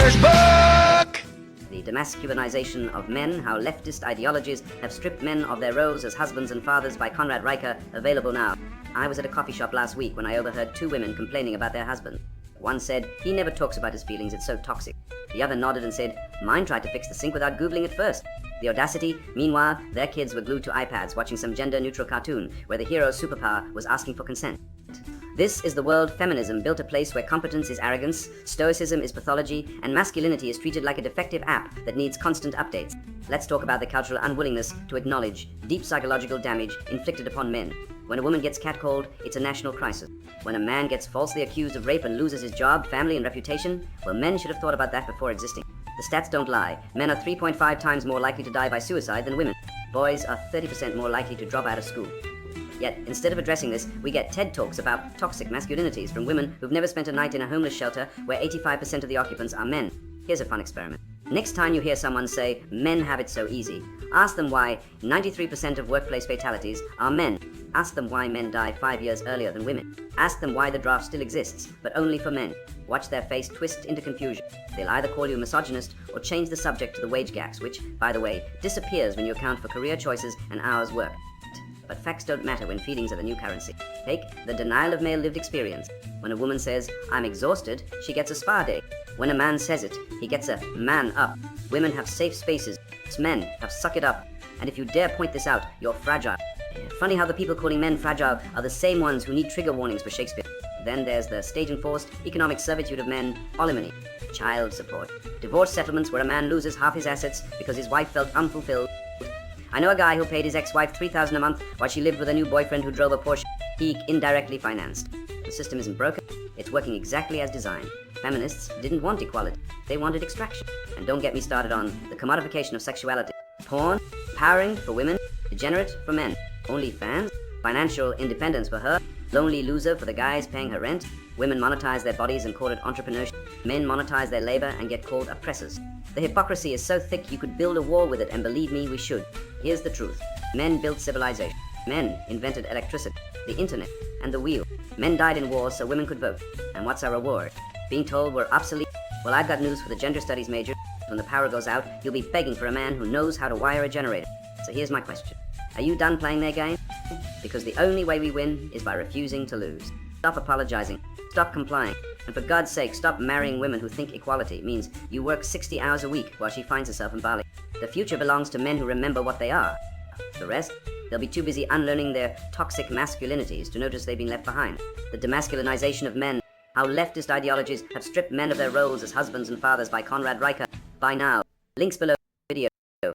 Writer's Book! The Demasculinization of Men, How Leftist Ideologies Have Stripped Men of Their Roles as Husbands and Fathers by Conrad Riker, available now. I was at a coffee shop last week when I overheard two women complaining about their husband. One said, "He never talks about his feelings, it's so toxic." The other nodded and said, "Mine tried to fix the sink without Googling it first." The audacity. Meanwhile, their kids were glued to iPads watching some gender-neutral cartoon where the hero's superpower was asking for consent. This is the world feminism built a place where competence is arrogance, stoicism is pathology, and masculinity is treated like a defective app that needs constant updates. Let's talk about the cultural unwillingness to acknowledge deep psychological damage inflicted upon men. When a woman gets catcalled, it's a national crisis. When a man gets falsely accused of rape and loses his job, family, and reputation, well, men should have thought about that before existing. The stats don't lie. Men are 3.5 times more likely to die by suicide than women. Boys are 30% more likely to drop out of school. Yet, instead of addressing this, we get TED Talks about toxic masculinities from women who've never spent a night in a homeless shelter where 85% of the occupants are men. Here's a fun experiment. Next time you hear someone say, "Men have it so easy," ask them why 93% of workplace fatalities are men. Ask them why men die 5 years earlier than women. Ask them why the draft still exists, but only for men. Watch their face twist into confusion. They'll either call you a misogynist or change the subject to the wage gaps, which, by the way, disappears when you account for career choices and hours worked. But facts don't matter when feelings are the new currency. Take the denial of male lived experience. When a woman says, "I'm exhausted," she gets a spa day. When a man says it, he gets a man up. Women have safe spaces. Men have suck it up. And if you dare point this out, you're fragile. Funny how the people calling men fragile are the same ones who need trigger warnings for Shakespeare. Then there's the stage-enforced economic servitude of men, alimony, child support, divorce settlements where a man loses half his assets because his wife felt unfulfilled. I know a guy who paid his ex-wife $3,000 a month while she lived with a new boyfriend who drove a Porsche he indirectly financed. The system isn't broken, it's working exactly as designed. Feminists didn't want equality, they wanted extraction. And don't get me started on the commodification of sexuality. Porn, empowering for women, degenerate for men. OnlyFans, financial independence for her, lonely loser for the guys paying her rent. Women monetize their bodies and call it entrepreneurship. Men monetize their labor and get called oppressors. The hypocrisy is so thick you could build a wall with it, and believe me, we should. Here's the truth. Men built civilization. Men invented electricity, the internet, and the wheel. Men died in wars so women could vote. And what's our reward? Being told we're obsolete? Well, I've got news for the gender studies major. When the power goes out, you'll be begging for a man who knows how to wire a generator. So here's my question. Are you done playing their game? Because the only way we win is by refusing to lose. Stop apologizing. Stop complying. And for God's sake, stop marrying women who think equality means you work 60 hours a week while she finds herself in Bali. The future belongs to men who remember what they are. The rest, they'll be too busy unlearning their toxic masculinities to notice they've been left behind. The Demasculinization of Men, How Leftist Ideologies Have Stripped Men of Their Roles as Husbands and Fathers by Conrad Riker. Buy now. Links below.